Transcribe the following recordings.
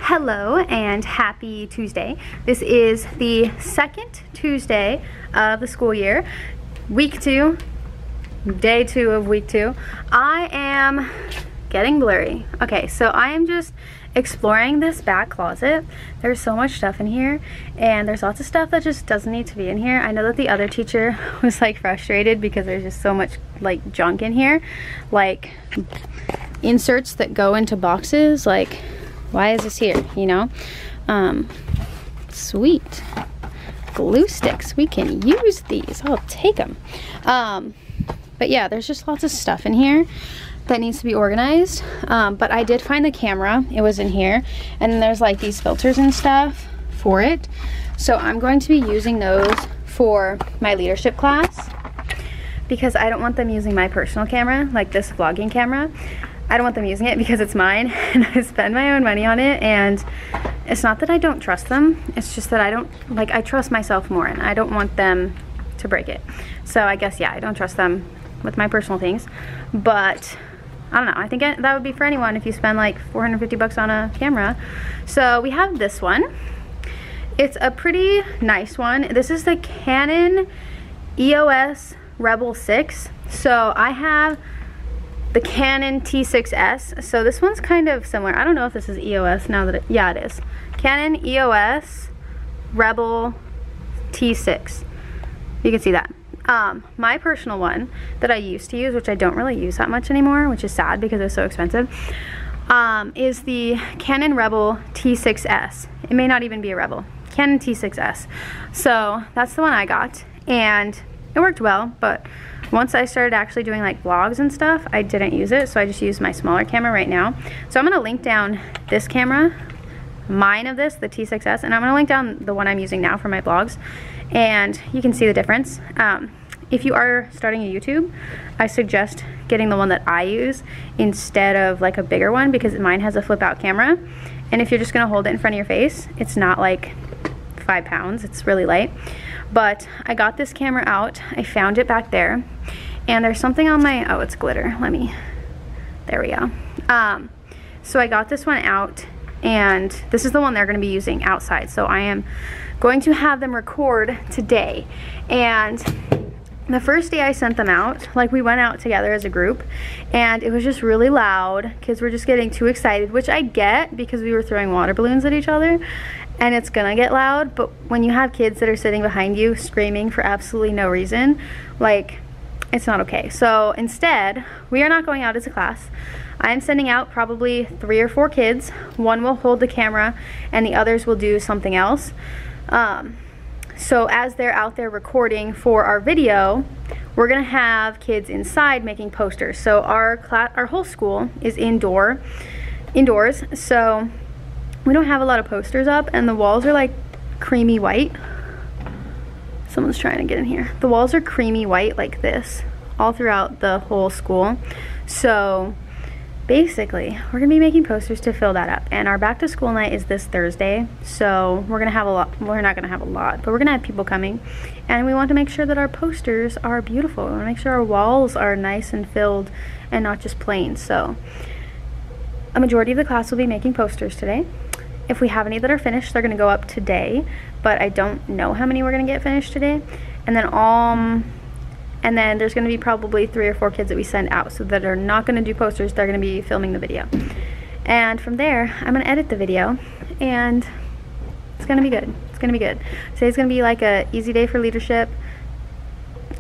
Hello and happy Tuesday. This is the second Tuesday of the school year, week 2, day 2 of week 2. I am getting blurry. Okay, so I am just exploring this back closet. There's so much stuff in here, and there's lots of stuff that just doesn't need to be in here. I know that the other teacher was like frustrated because there's just so much like junk in here, like inserts that go into boxes. Like, why is this here, you know? Sweet glue sticks, we can use these. I'll take them. But yeah, there's just lots of stuff in here that needs to be organized. But I did find the camera. It was in here, and then there's like these filters and stuff for it, so I'm going to be using those for my leadership class because I don't want them using my personal camera, like this vlogging camera. I don't want them using it because it's mine and I spend my own money on it, and it's not that I don't trust them, it's just that I trust myself more and I don't want them to break it. So I guess, yeah, I don't trust them with my personal things, but I don't know, I think that would be for anyone if you spend like 450 bucks on a camera. So we have this one. It's a pretty nice one. This is the Canon EOS Rebel 6. So I have the Canon T6S, so this one's kind of similar. I don't know if this is EOS now that yeah, it is. Canon EOS Rebel T6. You can see that. My personal one that I used to use, which I don't really use that much anymore, which is sad because it's so expensive, is the Canon Rebel T6S. It may not even be a Rebel. Canon T6S. So that's the one I got, and it worked well, but once I started actually doing like vlogs and stuff, I didn't use it, so I just use my smaller camera right now. So I'm gonna link down this camera, mine of this, the T6S, and I'm gonna link down the one I'm using now for my vlogs, and you can see the difference. If you are starting a YouTube, I suggest getting the one that I use instead of like a bigger one, because mine has a flip out camera, and if you're just gonna hold it in front of your face, it's not like 5 pounds, it's really light. But I got this camera out, I found it back there, and there's something on my, oh, it's glitter, there we go. So I got this one out, and this is the one they're gonna be using outside, so I am going to have them record today. And the first day I sent them out, like, we went out together as a group, and it was just really loud. Kids were just getting too excited, which I get because we were throwing water balloons at each other, and it's gonna get loud. But when you have kids that are sitting behind you screaming for absolutely no reason, like, it's not okay. So instead, we are not going out as a class. I'm sending out probably 3 or 4 kids. One will hold the camera and the others will do something else. So as they're out there recording for our video, we're gonna have kids inside making posters. So our whole school is indoors, so we don't have a lot of posters up, and the walls are like creamy white. Someone's trying to get in here. The walls are creamy white like this all throughout the whole school. So basically, we're gonna be making posters to fill that up. And our back to school night is this Thursday, so we're gonna have a lot. We're not gonna have a lot, but we're gonna have people coming, and we want to make sure that our posters are beautiful. We want to make sure our walls are nice and filled and not just plain. So a majority of the class will be making posters today. If we have any that are finished, they're gonna go up today, but I don't know how many we're gonna get finished today. And then there's gonna be probably 3 or 4 kids that we send out, so that are not gonna do posters, they're gonna be filming the video. And from there, I'm gonna edit the video, and it's gonna be good. It's gonna be good. Today's gonna be like a easy day for leadership.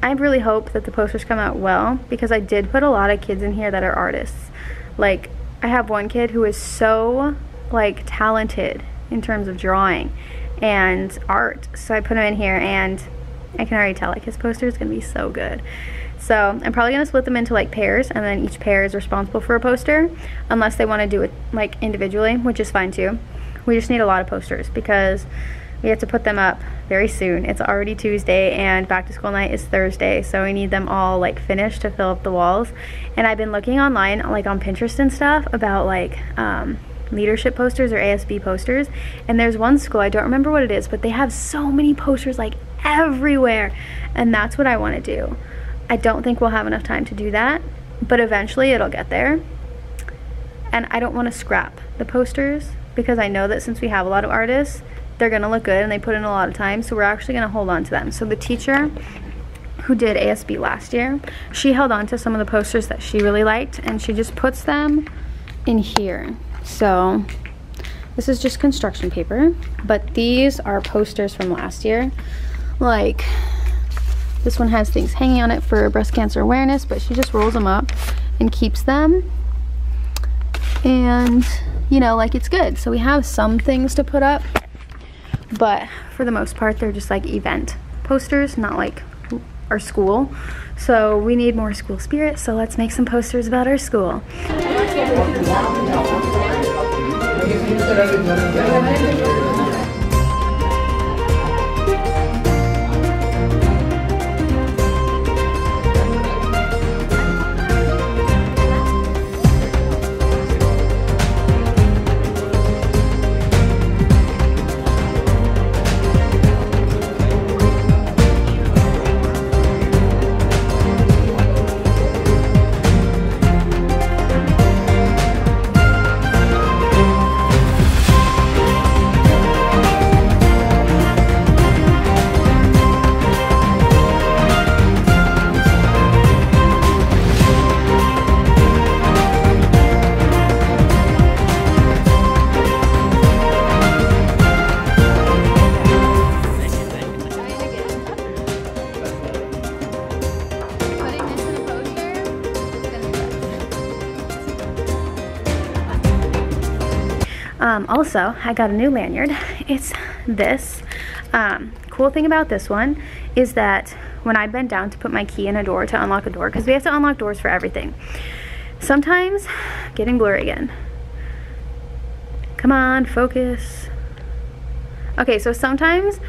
I really hope that the posters come out well, because I did put a lot of kids in here that are artists. Like, I have one kid who is so like talented in terms of drawing and art, so I put him in here, and I can already tell like his poster is gonna be so good. So I'm probably gonna split them into like pairs, and then each pair is responsible for a poster, unless they want to do it like individually, which is fine too. We just need a lot of posters because we have to put them up very soon. It's already Tuesday and back to school night is Thursday, so we need them all like finished to fill up the walls. And I've been looking online, like on Pinterest and stuff, about like leadership posters or ASB posters, and there's one school, I don't remember what it is, but they have so many posters like everywhere, and that's what I want to do. I don't think we'll have enough time to do that, but eventually it'll get there. And I don't want to scrap the posters because I know that since we have a lot of artists, they're gonna look good and they put in a lot of time, so we're actually gonna hold on to them. So the teacher who did ASB last year, she held on to some of the posters that she really liked, and she just puts them in here. So this is just construction paper, but these are posters from last year. Like, this one has things hanging on it for breast cancer awareness, but she just rolls them up and keeps them. And, you know, like, it's good. So we have some things to put up, but for the most part, they're just like event posters, not like our school. So we need more school spirit, so let's make some posters about our school. Also, I got a new lanyard. It's this. Cool thing about this one is that when I bend down to put my key in a door to unlock a door, because we have to unlock doors for everything, sometimes, getting blurry again. Come on, focus. Okay, so sometimes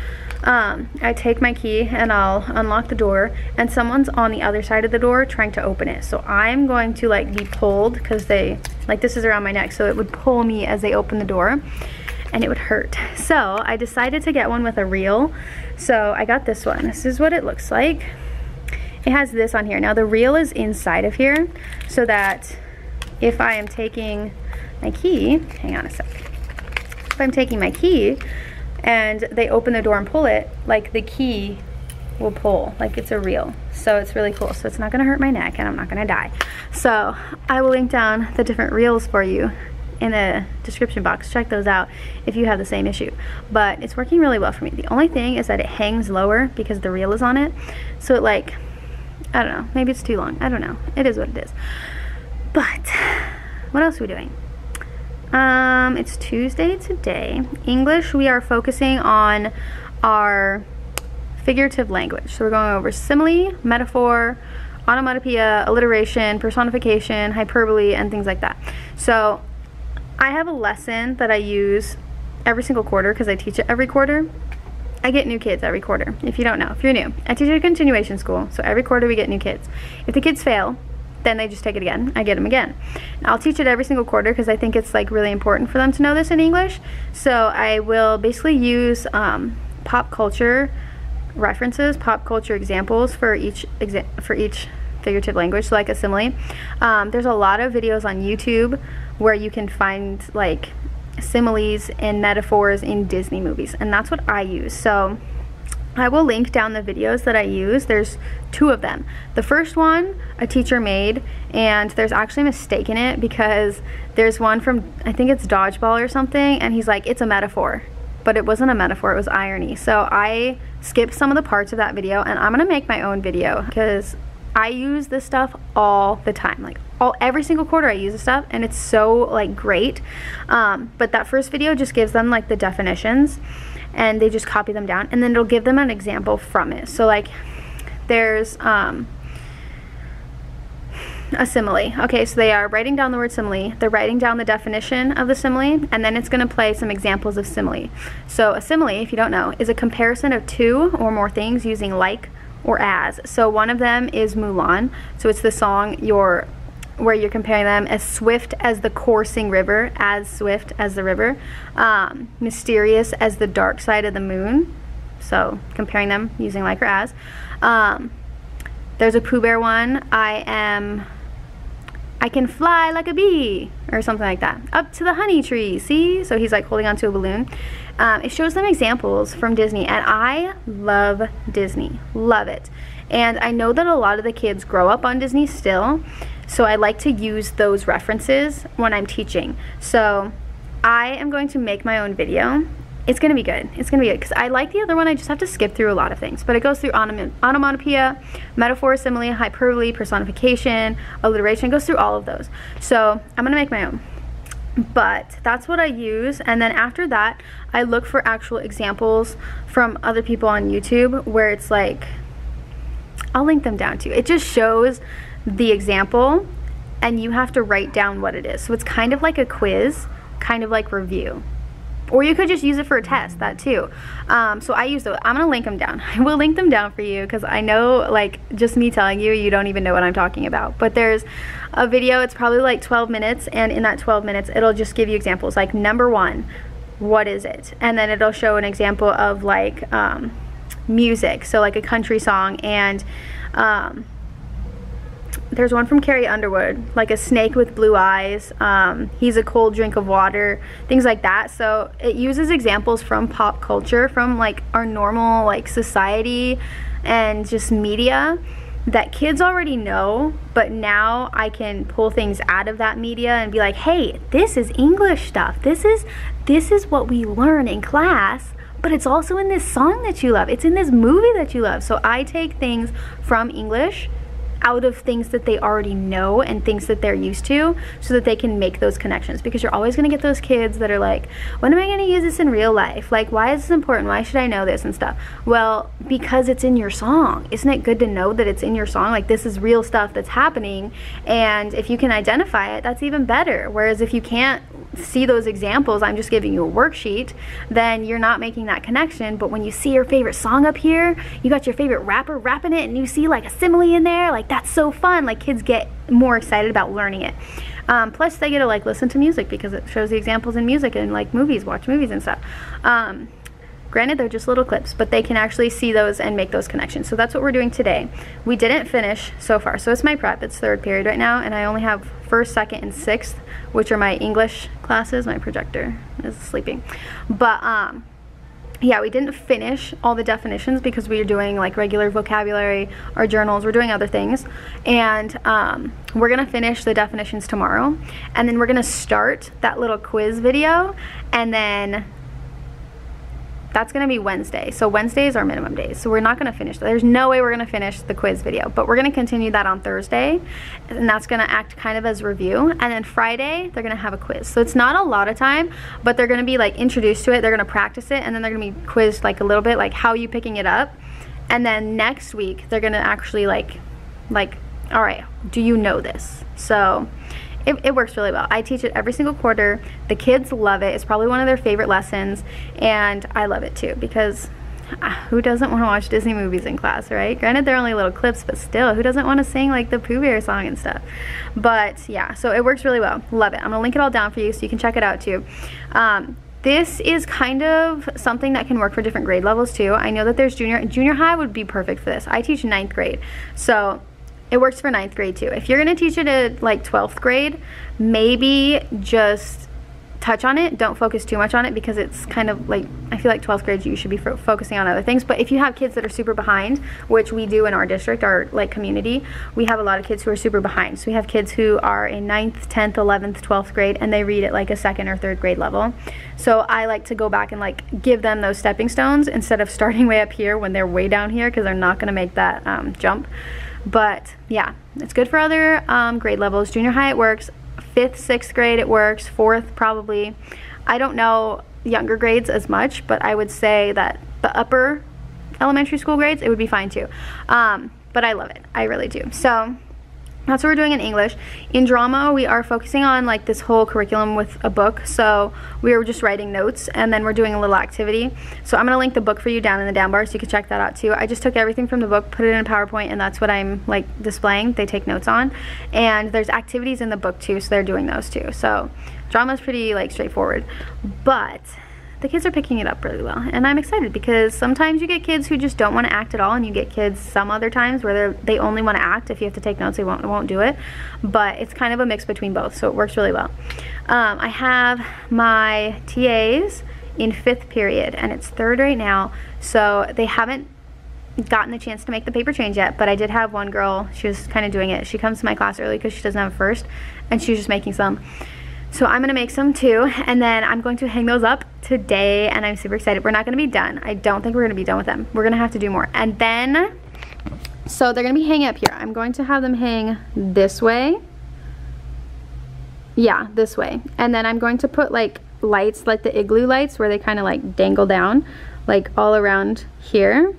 I take my key and I'll unlock the door and someone's on the other side of the door trying to open it. So I'm going to like be pulled because they, like, this is around my neck, so it would pull me as they open the door and it would hurt. So I decided to get one with a reel. So I got this one. This is what it looks like. It has this on here. Now the reel is inside of here so that if I am taking my key, hang on a sec. If I'm taking my key and they open the door and pull it, like the key will pull, like it's a reel. So it's really cool. So it's not gonna hurt my neck and I'm not gonna die. So I will link down the different reels for you in the description box. Check those out if you have the same issue. But it's working really well for me. The only thing is that it hangs lower because the reel is on it. So it, like, I don't know, maybe it's too long. I don't know. It is what it is. But what else are we doing? It's Tuesday today. English, we are focusing on our figurative language. So we're going over simile, metaphor, onomatopoeia, alliteration, personification, hyperbole, and things like that. So I have a lesson that I use every single quarter because I teach it every quarter. I get new kids every quarter. If you don't know, if you're new, I teach at a continuation school. So every quarter we get new kids. If the kids fail, then they just take it again. I get them again. And I'll teach it every single quarter because I think it's like really important for them to know this in English. So I will basically use pop culture references, pop culture examples for each figurative language, so like a simile. There's a lot of videos on YouTube where you can find like similes and metaphors in Disney movies, and that's what I use. So I will link down the videos that I use. There's 2 of them. The first one a teacher made, and there's actually a mistake in it because there's one from, I think it's Dodgeball or something, and he's like, it's a metaphor. But it wasn't a metaphor, it was irony. So I skipped some of the parts of that video, and I'm gonna make my own video because I use this stuff all the time. Like every single quarter I use this stuff, and it's so like great. But that first video just gives them like the definitions, and they just copy them down, and then it'll give them an example from it. So like there's a simile. Okay, so they are writing down the word simile, they're writing down the definition of the simile, and then it's going to play some examples of simile. So a simile, if you don't know, is a comparison of 2 or more things using like or as. So one of them is Mulan. So it's the song where you're comparing them as swift as the coursing river, as swift as the river, mysterious as the dark side of the moon. So comparing them using like or as. There's a Pooh Bear one. I can fly like a bee. or something like that. Up to the honey tree, see? So he's like holding onto a balloon. It shows them examples from Disney, and I love Disney, love it. And I know that a lot of the kids grow up on Disney still, so I like to use those references when I'm teaching. So I am going to make my own video. It's gonna be good. It's gonna be good because I like the other one. I just have to skip through a lot of things, but it goes through onomatopoeia, metaphor, simile, hyperbole, personification, alliteration. It goes through all of those. So I'm gonna make my own, but that's what I use. And then after that, I look for actual examples from other people on YouTube where it's like, I'll link them down to you. It just shows the example and you have to write down what it is. So it's kind of like a quiz, kind of like review. Or you could just use it for a test, that too. So I use those. I'm gonna link them down. I will link them down for you because I know, like, just me telling you, you don't even know what I'm talking about. But there's a video, it's probably like 12 minutes, and in that 12 minutes, it'll just give you examples. Like, number one, what is it? And then it'll show an example of like music, so like a country song, and there's one from Carrie Underwood, like a snake with blue eyes, he's a cold drink of water, things like that. So it uses examples from pop culture, from like our normal like society and just media that kids already know, but now I can pull things out of that media and be like, hey, this is English stuff, this is what we learn in class, but it's also in this song that you love, it's in this movie that you love. So I take things from English out of things that they already know and things that they're used to, so that they can make those connections, because you're always going to get those kids that are like, when am I going to use this in real life? Like, why is this important? Why should I know this and stuff? Well, because it's in your song. Isn't it good to know that it's in your song? Like, this is real stuff that's happening, and if you can identify it, that's even better. Whereas if you can't see those examples, I'm just giving you a worksheet, then you're not making that connection. But when you see your favorite song up here, you got your favorite rapper rapping it, and you see like a simile in there, like, that's so fun. Like, kids get more excited about learning it. Plus they get to like listen to music because it shows the examples in music, and like movies, watch movies and stuff. Granted, they're just little clips, but they can actually see those and make those connections. So that's what we're doing today. We didn't finish so far. So it's my prep, it's third period right now, and I only have first, second, and sixth, which are my English classes. My projector is sleeping. But yeah, we didn't finish all the definitions because we are doing like regular vocabulary, our journals, we're doing other things. And we're gonna finish the definitions tomorrow. And then we're gonna start that little quiz video, and then that's gonna be Wednesday. So Wednesday is our minimum days. So we're not gonna finish, there's no way we're gonna finish the quiz video, but we're gonna continue that on Thursday, and that's gonna act kind of as review. And then Friday, they're gonna have a quiz. So it's not a lot of time, but they're gonna be like introduced to it, they're gonna practice it, and then they're gonna be quizzed like a little bit, like how are you picking it up? And then next week, they're gonna actually like, all right, do you know this? So it works really well. I teach it every single quarter. The kids love it. It's probably one of their favorite lessons, and I love it too, because who doesn't want to watch Disney movies in class, right? Granted, they're only little clips, but still, who doesn't want to sing like the Pooh Bear song and stuff? But yeah, so it works really well. Love it. I'm gonna link it all down for you so you can check it out too. This is kind of something that can work for different grade levels too. I know that there's junior high would be perfect for this. I teach 9th grade, so it works for 9th grade too. If you're gonna teach it at like 12th grade, maybe just touch on it. Don't focus too much on it, because it's kind of like, I feel like 12th grade you should be focusing on other things. But if you have kids that are super behind, which we do in our district, our like community, we have a lot of kids who are super behind. So we have kids who are in 9th, 10th, 11th, 12th grade, and they read at like a 2nd or 3rd grade level. So I like to go back and like give them those stepping stones instead of starting way up here when they're way down here, because they're not gonna make that jump. But yeah, it's good for other grade levels. Junior high it works, 5th, 6th grade it works, 4th probably. I don't know younger grades as much, but I would say that the upper elementary school grades, it would be fine too. But I love it, I really do. So that's what we're doing in English. In drama, we are focusing on like this whole curriculum with a book. So we are just writing notes, and then we're doing a little activity. So I'm gonna link the book for you down in the down bar so you can check that out too. I just took everything from the book, put it in a PowerPoint, and that's what I'm like displaying. They take notes on. And there's activities in the book too, so they're doing those too. So drama is pretty like straightforward. But the kids are picking it up really well, and I'm excited because sometimes you get kids who just don't want to act at all, and you get kids some other times where they only want to act. If you have to take notes, they won't do it, but it's kind of a mix between both, so it works really well. I have my TAs in 5th period, and it's 3rd right now, so they haven't gotten the chance to make the paper chains yet, but I did have one girl, she was kind of doing it. She comes to my class early because she doesn't have a 1st, and she was just making some. So I'm gonna make some too, and then I'm going to hang those up today, and I'm super excited. We're not gonna be done. I don't think we're gonna be done with them. We're gonna have to do more. And then, so they're gonna be hanging up here. I'm going to have them hang this way. Yeah, this way. And then I'm going to put like lights, like the igloo lights, where they kind of like dangle down, like all around here,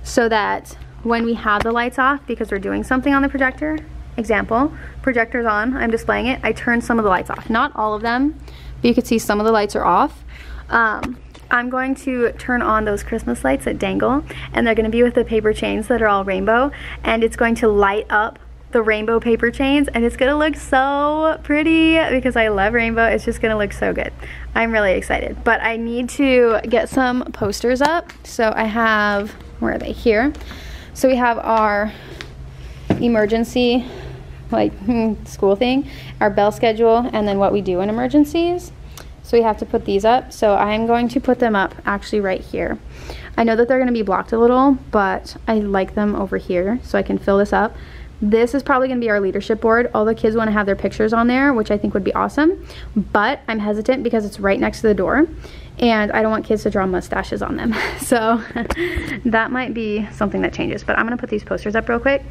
so that when we have the lights off, because we're doing something on the projector, example, projector's on, I'm displaying it, I turn some of the lights off. Not all of them, but you can see some of the lights are off. I'm going to turn on those Christmas lights that dangle, and they're going to be with the paper chains that are all rainbow, and it's going to light up the rainbow paper chains, and it's going to look so pretty because I love rainbow. It's just going to look so good. I'm really excited, but I need to get some posters up. So I have, where are they? Here. So we have our emergency like school thing, our bell schedule, and then what we do in emergencies. So we have to put these up. So I'm going to put them up actually right here. I know that they're going to be blocked a little, but I like them over here so I can fill this up. This is probably going to be our leadership board. All the kids want to have their pictures on there, which I think would be awesome, but I'm hesitant because it's right next to the door and I don't want kids to draw mustaches on them. So that might be something that changes, but I'm going to put these posters up real quick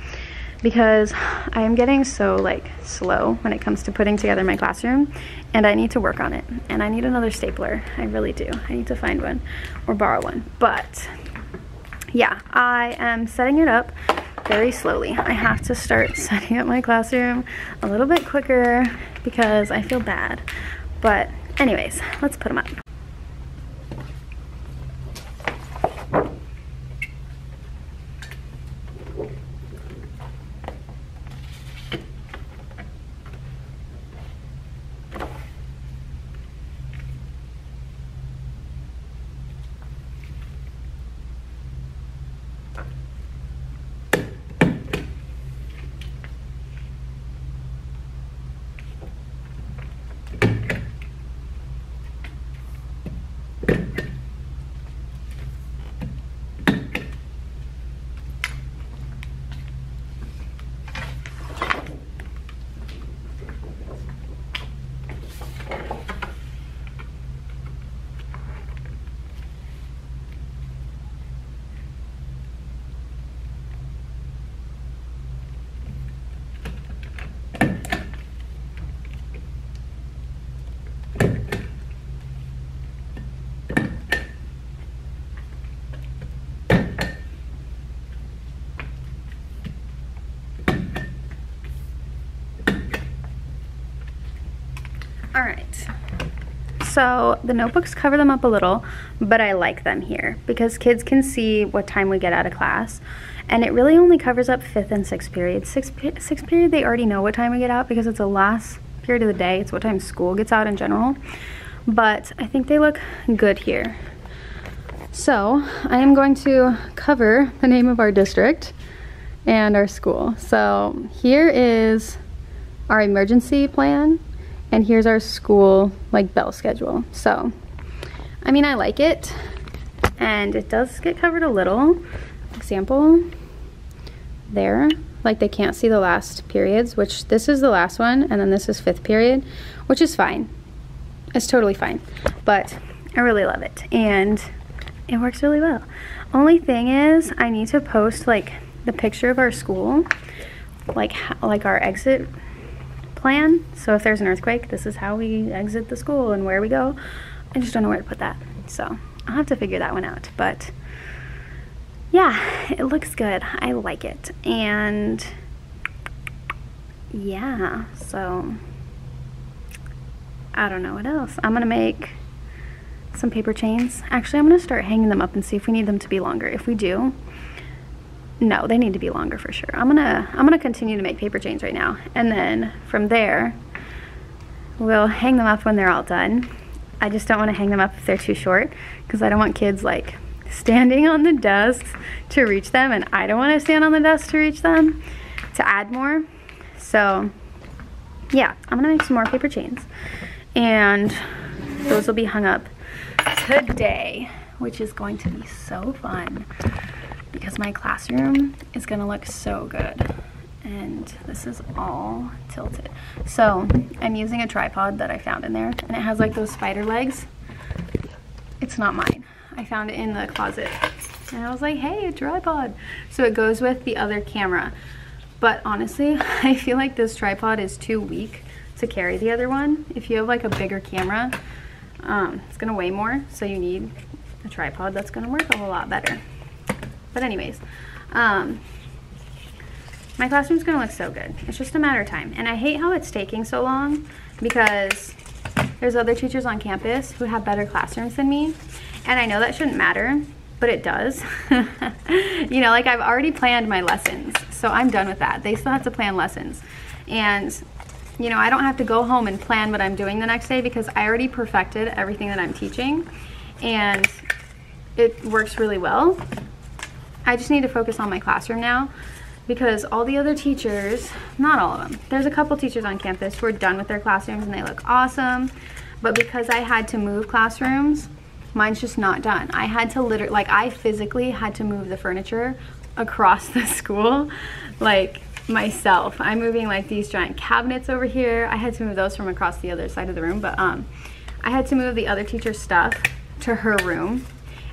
because I am getting so like slow when it comes to putting together my classroom, and I need to work on it, and I need another stapler. I really do. I need to find one or borrow one. But yeah, I am setting it up very slowly. I have to start setting up my classroom a little bit quicker because I feel bad. But anyways, let's put them up. All right, so the notebooks cover them up a little, but I like them here because kids can see what time we get out of class, and it really only covers up 5th and 6th period. 6th period, they already know what time we get out because it's the last period of the day. It's what time school gets out in general, but I think they look good here. So I am going to cover the name of our district and our school. So here is our emergency plan, and here's our school like bell schedule. So, I mean, I like it, and it does get covered a little. Example, there, like they can't see the last periods, which this is the last one, and then this is 5th period, which is fine. It's totally fine, but I really love it, and it works really well. Only thing is, I need to post like the picture of our school, like our exit plan. So if there's an earthquake, this is how we exit the school and where we go. I just don't know where to put that, so I'll have to figure that one out. But yeah, it looks good. I like it. And yeah, so I don't know what else. I'm gonna make some paper chains. Actually, I'm gonna start hanging them up and see if we need them to be longer. If we do, no, they need to be longer for sure. I'm gonna continue to make paper chains right now, and then from there we'll hang them up when they're all done, I just don't want to hang them up if they're too short, because I don't want kids like standing on the desks to reach them, and I don't want to stand on the desk to reach them to add more. So yeah, I'm gonna make some more paper chains, and those will be hung up today, which is going to be so fun because my classroom is gonna look so good. And this is all tilted. So I'm using a tripod that I found in there, and it has like those spider legs. It's not mine. I found it in the closet, and I was like, hey, a tripod. So it goes with the other camera. But honestly, I feel like this tripod is too weak to carry the other one. If you have like a bigger camera, it's gonna weigh more, so you need a tripod that's gonna work a whole lot better. But anyways, my classroom's gonna look so good. It's just a matter of time. And I hate how it's taking so long, because there's other teachers on campus who have better classrooms than me. And I know that shouldn't matter, but it does. You know, like I've already planned my lessons, so I'm done with that. They still have to plan lessons. And, you know, I don't have to go home and plan what I'm doing the next day, because I already perfected everything that I'm teaching, and it works really well. I just need to focus on my classroom now, because all the other teachers, not all of them, there's a couple teachers on campus who are done with their classrooms and they look awesome, but because I had to move classrooms, mine's just not done. I had to literally, like, I physically had to move the furniture across the school, like, myself. I'm moving like these giant cabinets over here. I had to move those from across the other side of the room, but I had to move the other teacher's stuff to her room,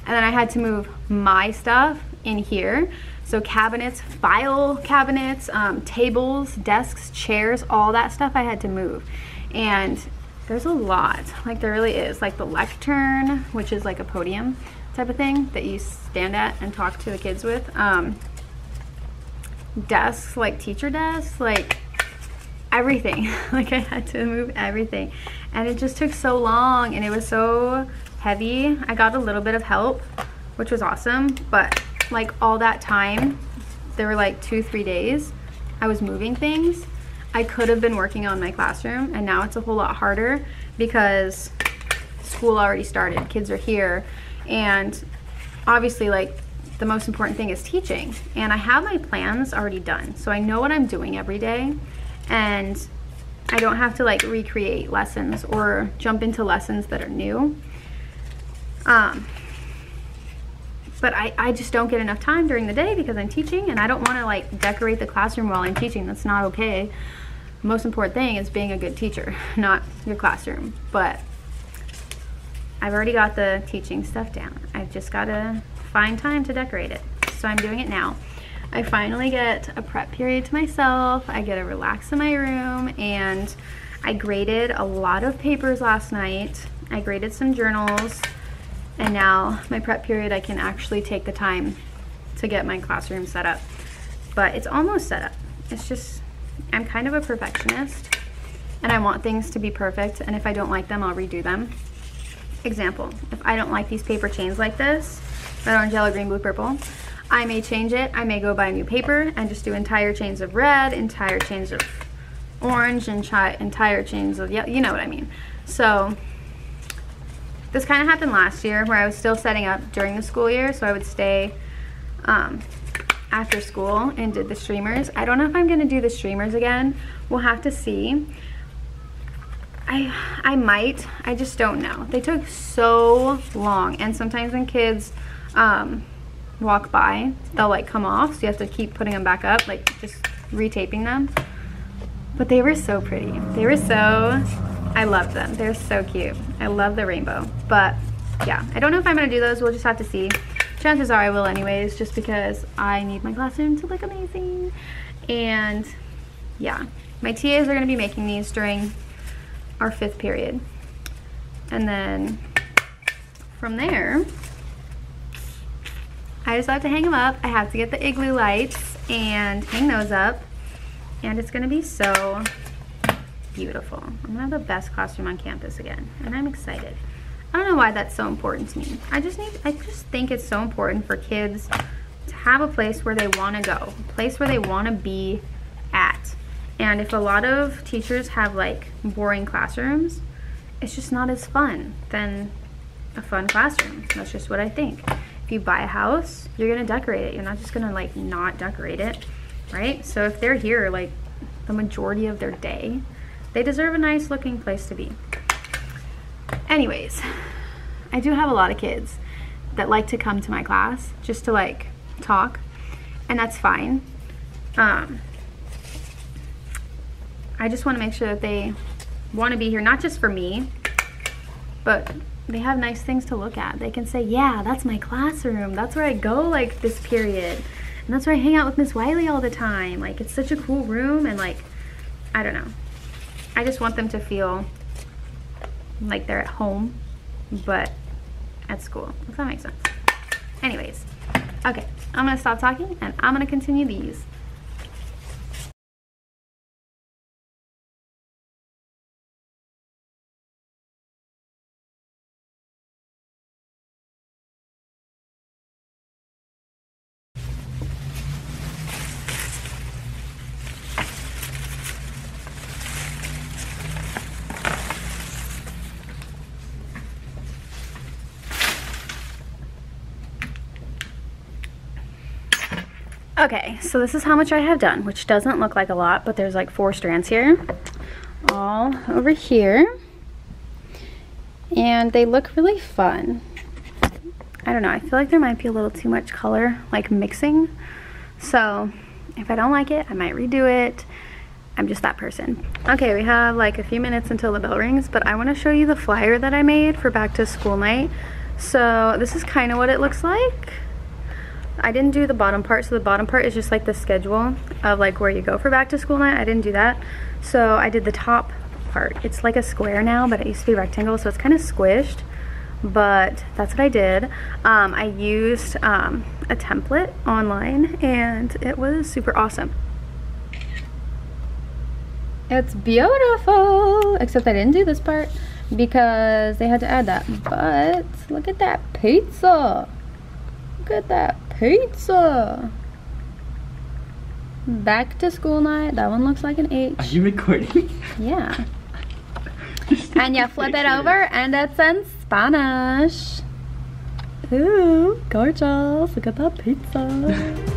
and then I had to move my stuff in here. So cabinets, file cabinets, tables, desks, chairs, all that stuff I had to move. And there's a lot, like there really is. Like the lectern, which is like a podium type of thing that you stand at and talk to the kids with. Desks, like teacher desks, like everything. Like I had to move everything. And it just took so long, and it was so heavy. I got a little bit of help, which was awesome, but like all that time, there were like 2-3 days I was moving things. I could have been working on my classroom, and now it's a whole lot harder because school already started, kids are here, and obviously like the most important thing is teaching, and I have my plans already done, so I know what I'm doing every day, and I don't have to like recreate lessons or jump into lessons that are new. But I just don't get enough time during the day because I'm teaching, and I don't want to like decorate the classroom while I'm teaching. That's not okay. The most important thing is being a good teacher, not your classroom. But I've already got the teaching stuff down. I've just got to find time to decorate it. So I'm doing it now. I finally get a prep period to myself. I get to relax in my room, and I graded a lot of papers last night. I graded some journals. And now my prep period, I can actually take the time to get my classroom set up. But it's almost set up. It's just, I'm kind of a perfectionist, and I want things to be perfect, and if I don't like them, I'll redo them. Example, if I don't like these paper chains like this, red, orange, yellow, green, blue, purple, I may change it. I may go buy new paper and just do entire chains of red, entire chains of orange, and entire chains of yellow, you know what I mean. So this kind of happened last year where I was still setting up during the school year, so I would stay after school and did the streamers. I don't know if I'm going to do the streamers again. We'll have to see. I might. I just don't know. They took so long, and sometimes when kids walk by, they'll like come off, so you have to keep putting them back up, like just retaping them. But they were so pretty. They were so... I love them. They're so cute. I love the rainbow. But yeah, I don't know if I'm going to do those. We'll just have to see. Chances are I will anyways, just because I need my classroom to look amazing. And yeah, my TAs are going to be making these during our 5th period. And then from there, I just have to hang them up. I have to get the igloo lights and hang those up. And it's going to be so beautiful. I'm gonna have the best classroom on campus again, and I'm excited. I don't know why that's so important to me. I just think it's so important for kids to have a place where they want to go, a place where they want to be at. And if a lot of teachers have like boring classrooms, it's just not as fun than a fun classroom. That's just what I think. If you buy a house, you're gonna decorate it. You're not just gonna like not decorate it, right? So if they're here like the majority of their day, they deserve a nice looking place to be. Anyways, I do have a lot of kids that like to come to my class just to like talk, and that's fine. I just want to make sure that they want to be here, not just for me, but they have nice things to look at. They can say, yeah, that's my classroom. That's where I go like this period. And that's where I hang out with Miss Wiley all the time. Like, it's such a cool room, and like, I don't know. I just want them to feel like they're at home, but at school, if that makes sense. Anyways, okay, I'm gonna stop talking and I'm gonna continue these. Okay, so this is how much I have done, which doesn't look like a lot, but there's like 4 strands here, all over here, and they look really fun. I don't know, I feel like there might be a little too much color, like mixing, so if I don't like it, I might redo it. I'm just that person. Okay, we have like a few minutes until the bell rings, but I want to show you the flyer that I made for back to school night. So this is kind of what it looks like. I didn't do the bottom part, so the bottom part is just like the schedule of like where you go for back to school night. I didn't do that, so I did the top part. It's like a square now, but it used to be rectangle, so it's kind of squished, but that's what I did. I used a template online, and it was super awesome. It's beautiful, except I didn't do this part because they had to add that, but look at that pizza. Look at that pizza. Back to school night. That one looks like an H. Are you recording? Yeah. And you flip it over and it's in Spanish. Ooh, gorgeous. Look at that pizza.